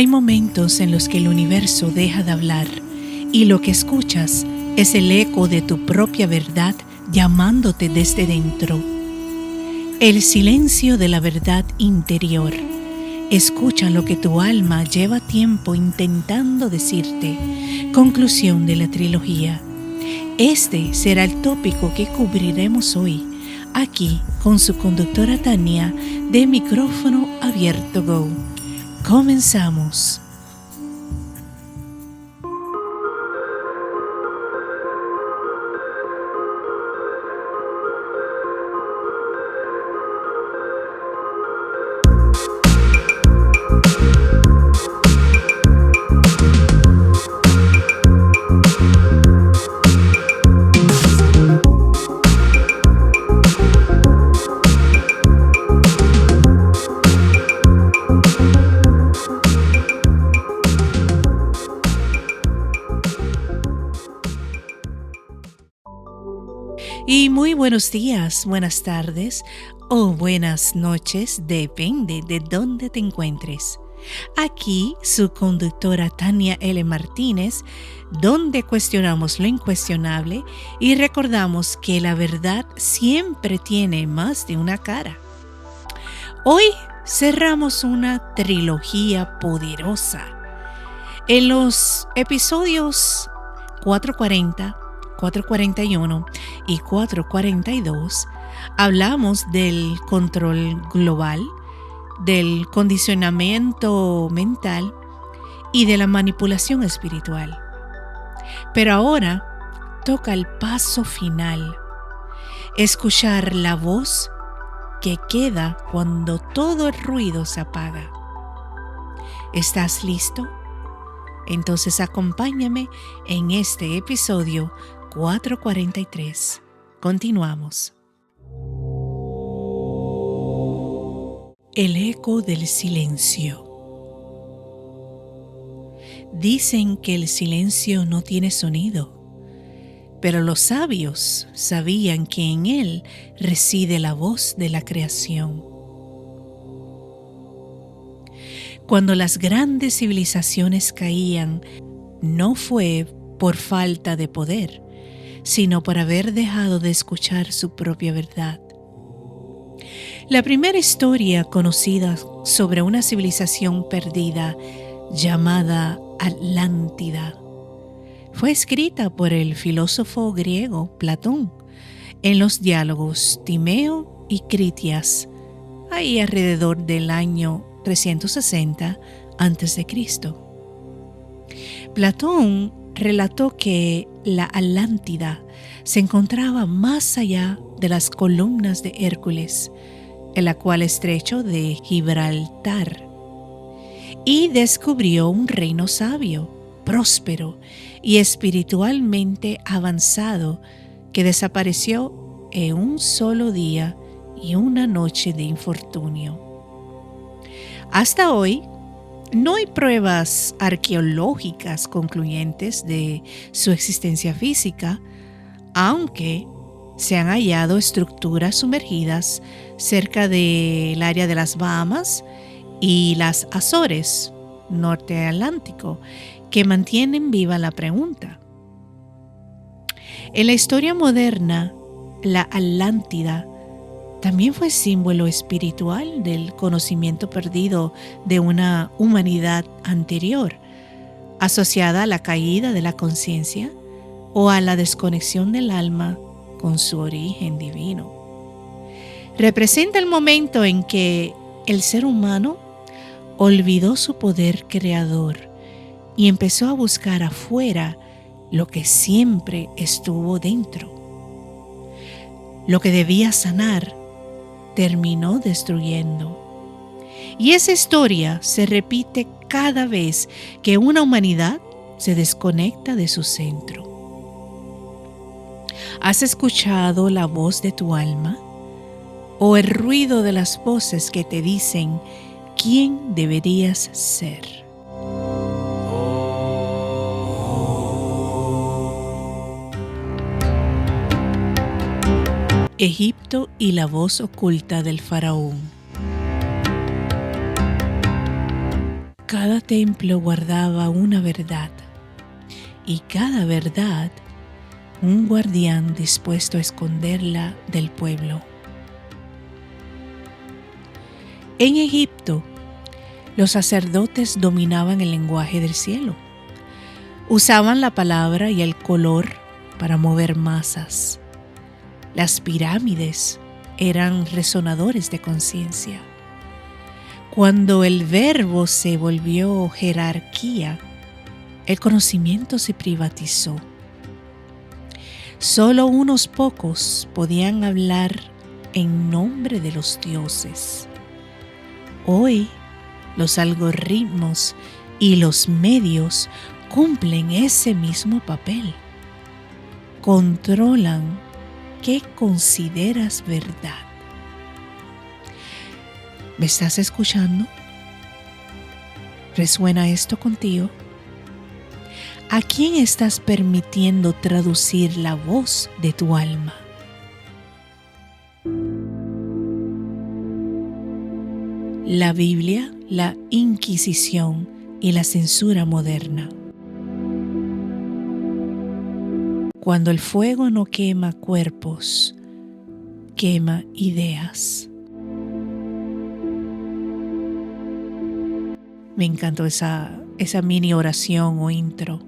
Hay momentos en los que el universo deja de hablar y lo que escuchas es el eco de tu propia verdad llamándote desde dentro. El silencio de la verdad interior. Escucha lo que tu alma lleva tiempo intentando decirte. Conclusión de la trilogía. Este será el tópico que cubriremos hoy, aquí con su conductora Tania de Micrófono Abierto Go. Comenzamos. Y muy buenos días, buenas tardes o buenas noches, depende de dónde te encuentres. Aquí su conductora Tania L. Martínez, donde cuestionamos lo incuestionable y recordamos que la verdad siempre tiene más de una cara. Hoy cerramos una trilogía poderosa. En los episodios 440, 441 y 442 hablamos del control global, del condicionamiento mental y de la manipulación espiritual. Pero ahora toca el paso final, escuchar la voz que queda cuando todo el ruido se apaga. ¿Estás listo? Entonces acompáñame en este episodio 443. Continuamos. El eco del silencio. Dicen que el silencio no tiene sonido, pero los sabios sabían que en él reside la voz de la creación. Cuando las grandes civilizaciones caían, no fue por falta de poder, sino por haber dejado de escuchar su propia verdad. La primera historia conocida sobre una civilización perdida llamada Atlántida fue escrita por el filósofo griego Platón en los diálogos Timeo y Critias, ahí alrededor del año 360 a.C. Platón relató que la Atlántida se encontraba más allá de las columnas de Hércules, el actual estrecho de Gibraltar, y descubrió un reino sabio, próspero y espiritualmente avanzado que desapareció en un solo día y una noche de infortunio. Hasta hoy, no hay pruebas arqueológicas concluyentes de su existencia física, aunque se han hallado estructuras sumergidas cerca del área de las Bahamas y las Azores, norte atlántico, que mantienen viva la pregunta. En la historia moderna, la Atlántida también fue símbolo espiritual del conocimiento perdido de una humanidad anterior, asociada a la caída de la conciencia o a la desconexión del alma con su origen divino. Representa el momento en que el ser humano olvidó su poder creador y empezó a buscar afuera lo que siempre estuvo dentro. Lo que debía sanar terminó destruyendo. Y esa historia se repite cada vez que una humanidad se desconecta de su centro. ¿Has escuchado la voz de tu alma? ¿O el ruido de las voces que te dicen quién deberías ser? Egipto y la voz oculta del faraón. Cada templo guardaba una verdad y cada verdad un guardián dispuesto a esconderla del pueblo. En Egipto, los sacerdotes dominaban el lenguaje del cielo. Usaban la palabra y el color para mover masas. Las pirámides eran resonadores de conciencia. Cuando el verbo se volvió jerarquía, el conocimiento se privatizó. Solo unos pocos podían hablar en nombre de los dioses. Hoy, los algoritmos y los medios cumplen ese mismo papel. Controlan qué consideras verdad. ¿Me estás escuchando? ¿Resuena esto contigo? ¿A quién estás permitiendo traducir la voz de tu alma? La Biblia, la Inquisición y la censura moderna. Cuando el fuego no quema cuerpos, quema ideas. Me encantó esa mini oración o intro,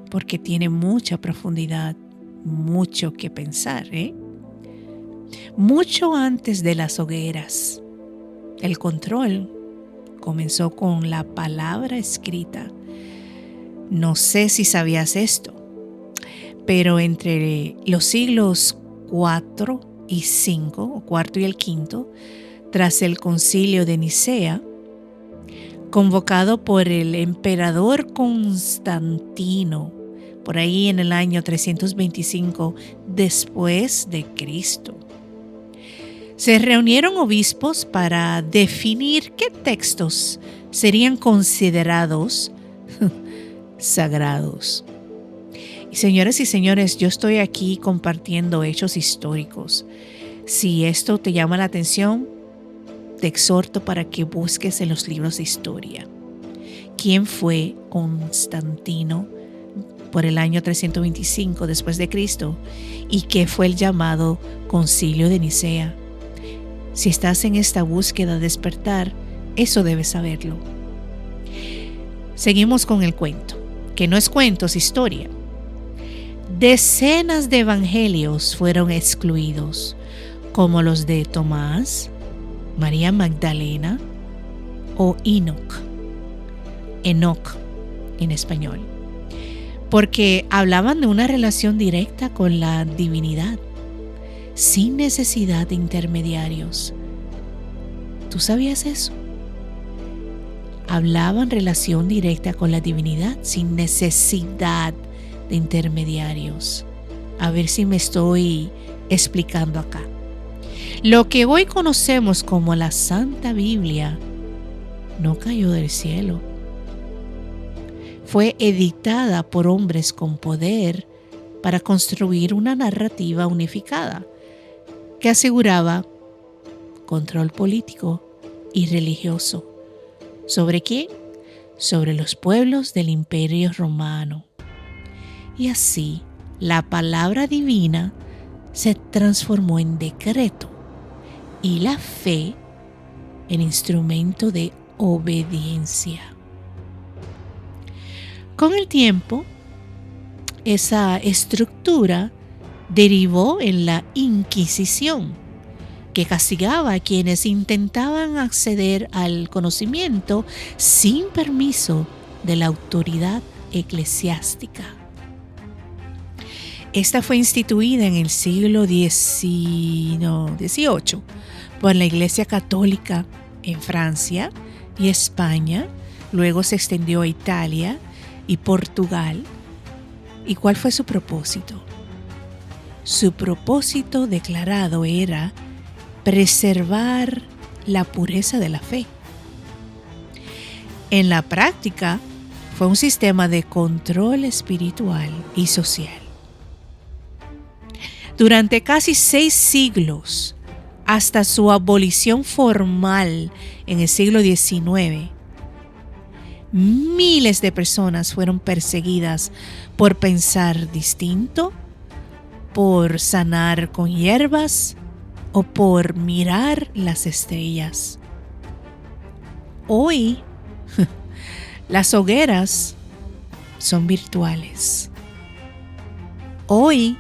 porque tiene mucha profundidad, mucho que pensar, Mucho antes de las hogueras, el control comenzó con la palabra escrita. No sé si sabías esto, pero entre los siglos IV y V, o cuarto y el quinto, tras el concilio de Nicea, convocado por el emperador Constantino, por ahí en el año 325 después de Cristo, se reunieron obispos para definir qué textos serían considerados sagrados. Y señores y señores, yo estoy aquí compartiendo hechos históricos. Si esto te llama la atención, te exhorto para que busques en los libros de historia. ¿Quién fue Constantino por el año 325 después de Cristo? ¿Y qué fue el llamado Concilio de Nicea? Si estás en esta búsqueda de despertar, eso debes saberlo. Seguimos con el cuento, que no es cuento, es historia. Decenas de evangelios fueron excluidos, como los de Tomás, María Magdalena o Enoc en español, porque hablaban de una relación directa con la divinidad, sin necesidad de intermediarios. ¿Tú sabías eso? Hablaban relación directa con la divinidad, sin necesidad de intermediarios. A ver si me estoy explicando acá. Lo que hoy conocemos como la Santa Biblia no cayó del cielo. Fue editada por hombres con poder para construir una narrativa unificada que aseguraba control político y religioso. ¿Sobre quién? Sobre los pueblos del Imperio Romano. Y así, la palabra divina se transformó en decreto y la fe en instrumento de obediencia. Con el tiempo, esa estructura derivó en la Inquisición, que castigaba a quienes intentaban acceder al conocimiento sin permiso de la autoridad eclesiástica. Esta fue instituida en el siglo XVIII por la Iglesia Católica en Francia y España, luego se extendió a Italia y Portugal. ¿Y cuál fue su propósito? Su propósito declarado era preservar la pureza de la fe. En la práctica, fue un sistema de control espiritual y social. Durante casi 6 siglos, hasta su abolición formal en el siglo XIX, Miles de personas fueron perseguidas por pensar distinto, por sanar con hierbas o por mirar las estrellas. Hoy, las hogueras son virtuales. Hoy,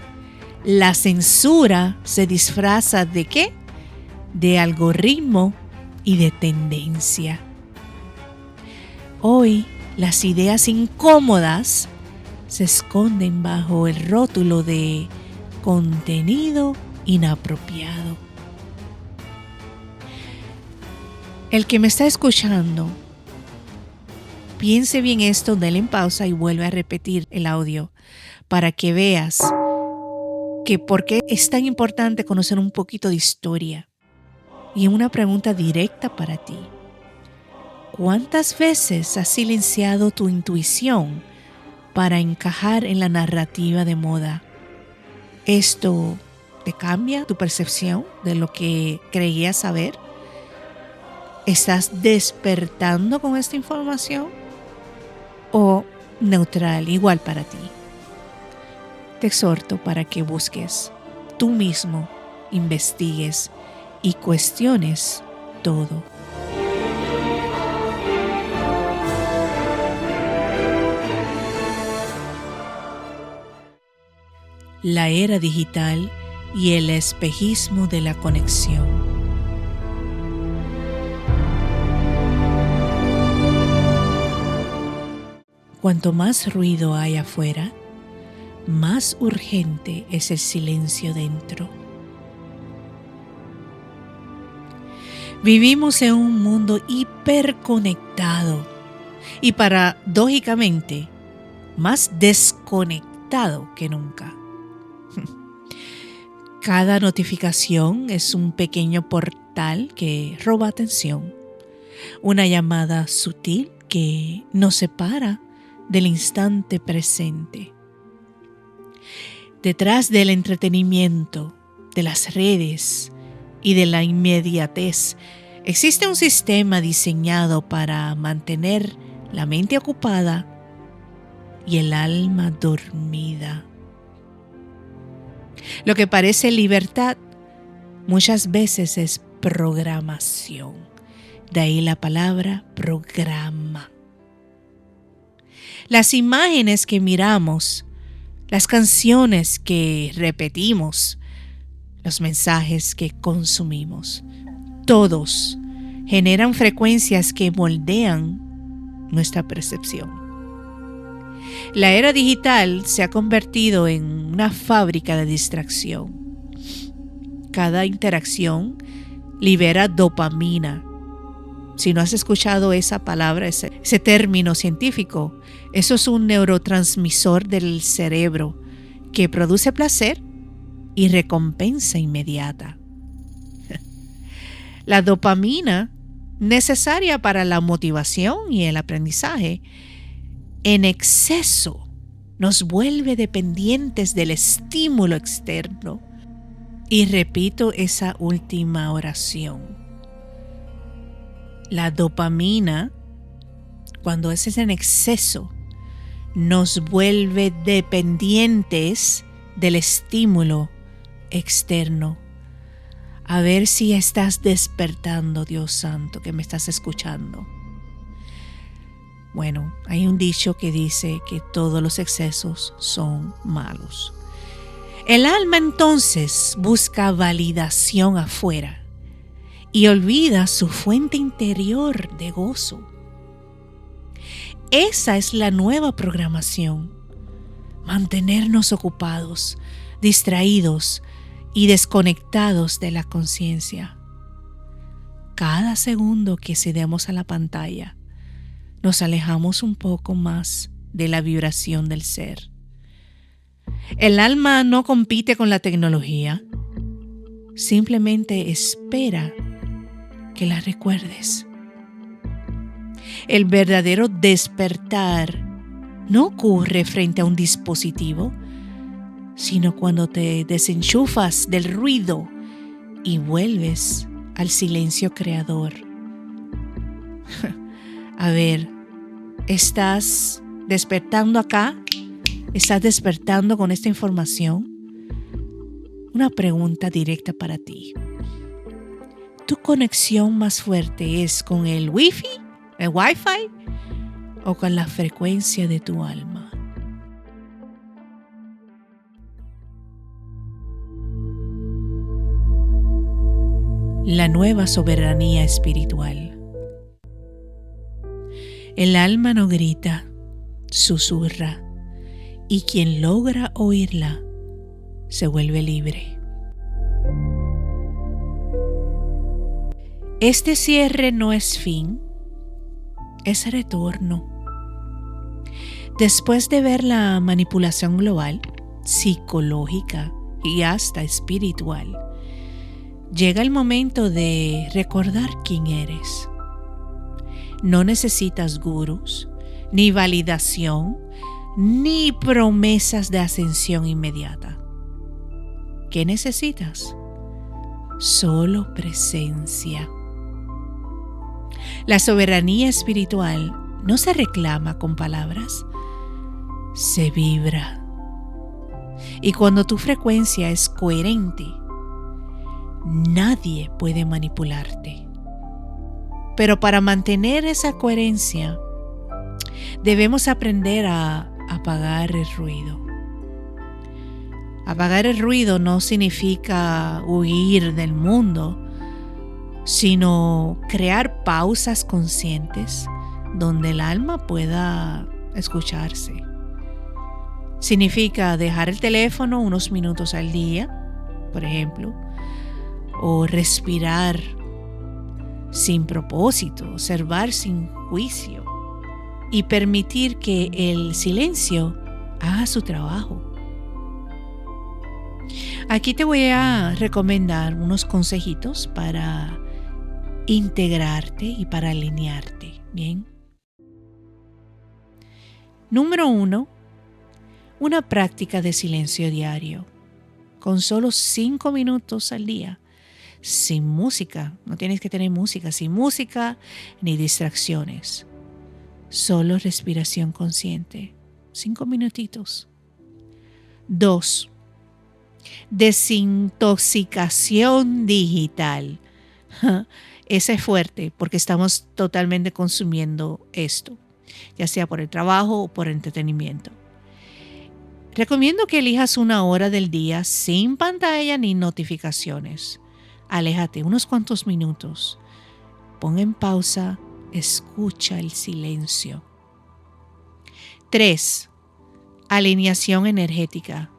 la censura se disfraza ¿de qué? De algoritmo y de tendencia. Hoy, las ideas incómodas se esconden bajo el rótulo de contenido inapropiado. El que me está escuchando, piense bien esto, dale en pausa y vuelve a repetir el audio para que veas que por qué es tan importante conocer un poquito de historia. Y una pregunta directa para ti. ¿Cuántas veces has silenciado tu intuición para encajar en la narrativa de moda? ¿Esto te cambia tu percepción de lo que creías saber? ¿Estás despertando con esta información? ¿O neutral, igual para ti? Te exhorto para que busques tú mismo, investigues y cuestiones todo. La era digital y el espejismo de la conexión. Cuanto más ruido hay afuera, más urgente es el silencio dentro. Vivimos en un mundo hiperconectado y paradójicamente más desconectado que nunca. Cada notificación es un pequeño portal que roba atención, una llamada sutil que nos separa del instante presente. Detrás del entretenimiento, de las redes y de la inmediatez, existe un sistema diseñado para mantener la mente ocupada y el alma dormida. Lo que parece libertad muchas veces es programación. De ahí la palabra programa. Las imágenes que miramos, las canciones que repetimos, los mensajes que consumimos, todos generan frecuencias que moldean nuestra percepción. La era digital se ha convertido en una fábrica de distracción. Cada interacción libera dopamina. Si no has escuchado esa palabra, ese término científico, eso es un neurotransmisor del cerebro que produce placer y recompensa inmediata. La dopamina, necesaria para la motivación y el aprendizaje, en exceso nos vuelve dependientes del estímulo externo. Y repito esa última oración. La dopamina, cuando es en exceso, nos vuelve dependientes del estímulo externo. A ver si estás despertando, Dios santo, que me estás escuchando. Bueno, hay un dicho que dice que todos los excesos son malos. El alma entonces busca validación afuera y olvida su fuente interior de gozo. Esa es la nueva programación. Mantenernos ocupados, distraídos y desconectados de la conciencia. Cada segundo que cedemos a la pantalla, nos alejamos un poco más de la vibración del ser. El alma no compite con la tecnología, simplemente espera que la recuerdes. El verdadero despertar no ocurre frente a un dispositivo, sino cuando te desenchufas del ruido y vuelves al silencio creador. A ver, ¿Estás despertando acá? ¿Estás despertando con esta información? Una pregunta directa para ti. ¿Tu conexión más fuerte es con el Wi-Fi o con la frecuencia de tu alma? La nueva soberanía espiritual. El alma no grita, susurra, y quien logra oírla se vuelve libre. Este cierre no es fin, es retorno. Después de ver la manipulación global, psicológica y hasta espiritual, llega el momento de recordar quién eres. No necesitas gurús, ni validación, ni promesas de ascensión inmediata. ¿Qué necesitas? Solo presencia. La soberanía espiritual no se reclama con palabras, se vibra. Y cuando tu frecuencia es coherente, nadie puede manipularte. Pero para mantener esa coherencia, debemos aprender a apagar el ruido. Apagar el ruido no significa huir del mundo, sino crear pausas conscientes donde el alma pueda escucharse. Significa dejar el teléfono unos minutos al día, por ejemplo, o respirar sin propósito, observar sin juicio y permitir que el silencio haga su trabajo. Aquí te voy a recomendar unos consejitos para integrarte y para alinearte. Bien. Número 1. Una práctica de silencio diario, con solo 5 minutos al día. Sin música, no tienes que tener música, sin música ni distracciones. Solo respiración consciente, 5 minutitos. 2. Desintoxicación digital. Ese es fuerte porque estamos totalmente consumiendo esto, ya sea por el trabajo o por entretenimiento. Recomiendo que elijas una hora del día sin pantalla ni notificaciones. Aléjate unos cuantos minutos. Pon en pausa, escucha el silencio. 3. Alineación energética.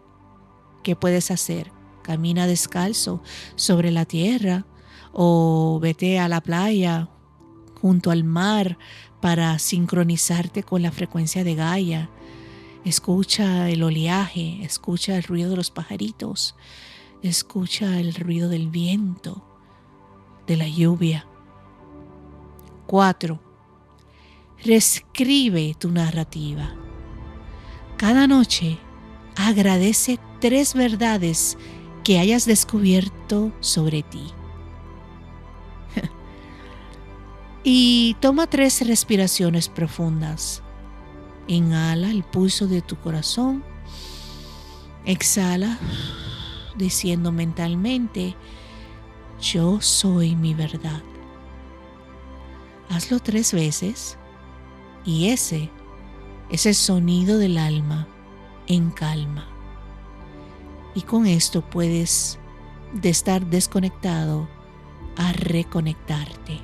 ¿Qué puedes hacer? Camina descalzo sobre la tierra o vete a la playa junto al mar para sincronizarte con la frecuencia de Gaia. Escucha el oleaje, escucha el ruido de los pajaritos, escucha el ruido del viento, de la lluvia. 4. Reescribe tu narrativa. Cada noche agradece 3 verdades que hayas descubierto sobre ti. Y toma 3 respiraciones profundas. Inhala el pulso de tu corazón. Exhala diciendo mentalmente: yo soy mi verdad. Hazlo 3 veces y ese es el sonido del alma en calma. Y con esto puedes, de estar desconectado, a reconectarte.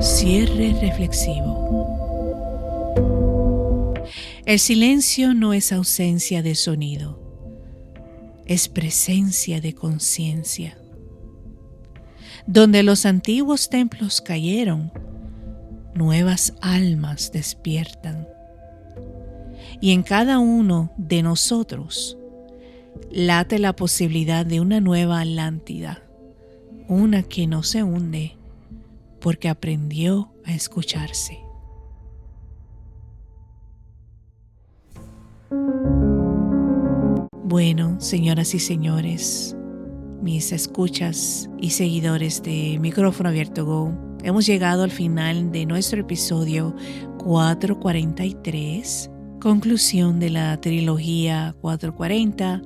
Cierre reflexivo. El silencio no es ausencia de sonido, es presencia de conciencia. Donde los antiguos templos cayeron, nuevas almas despiertan. Y en cada uno de nosotros late la posibilidad de una nueva Atlántida, una que no se hunde porque aprendió a escucharse. Bueno, señoras y señores, mis escuchas y seguidores de Micrófono Abierto Go, hemos llegado al final de nuestro episodio 443, conclusión de la trilogía 440,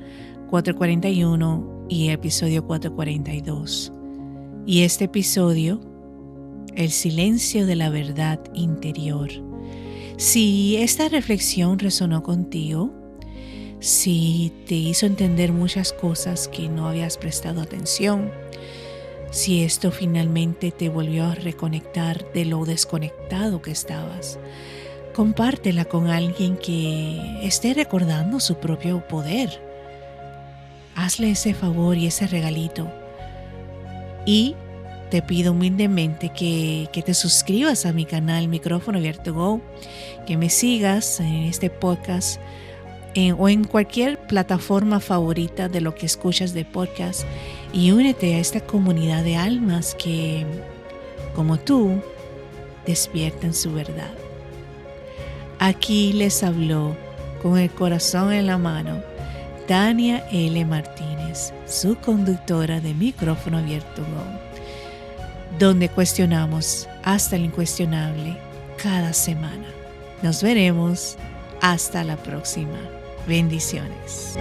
441 y episodio 442. Y este episodio, el silencio de la verdad interior. Si esta reflexión resonó contigo, si te hizo entender muchas cosas que no habías prestado atención, si esto finalmente te volvió a reconectar de lo desconectado que estabas, compártela con alguien que esté recordando su propio poder. Hazle ese favor y ese regalito. Y te pido humildemente que te suscribas a mi canal Micrófono Abierto Go, que me sigas en este podcast o en cualquier plataforma favorita de lo que escuchas de podcast, y únete a esta comunidad de almas que, como tú, despiertan su verdad. Aquí les habló, con el corazón en la mano, Tania L. Martínez, su conductora de Micrófono Abierto Go, donde cuestionamos hasta lo incuestionable cada semana. Nos veremos hasta la próxima. Bendiciones.